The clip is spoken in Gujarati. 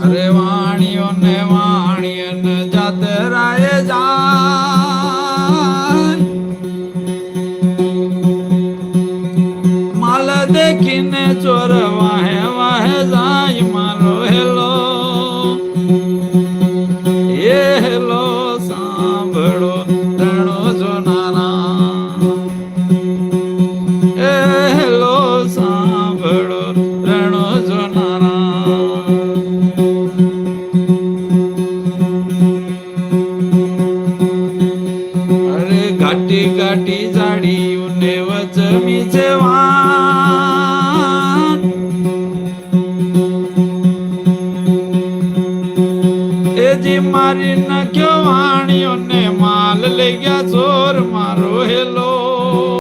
અરે વાણીઓ ને વાણીઓ ને જાતરાએ જાય માલ દેખીને ચોર વાહે વાહે જાય મારો હેલો એ હેલો સાંભળો રણો જોનારા એ હેલો સાંભળો રણો જોનારા અરે ઘાટી ઘાટી જાડીઓને વચમી છે વાન એ જી મારી નાખ્યો વાણીઓને માલ લઈ ગયા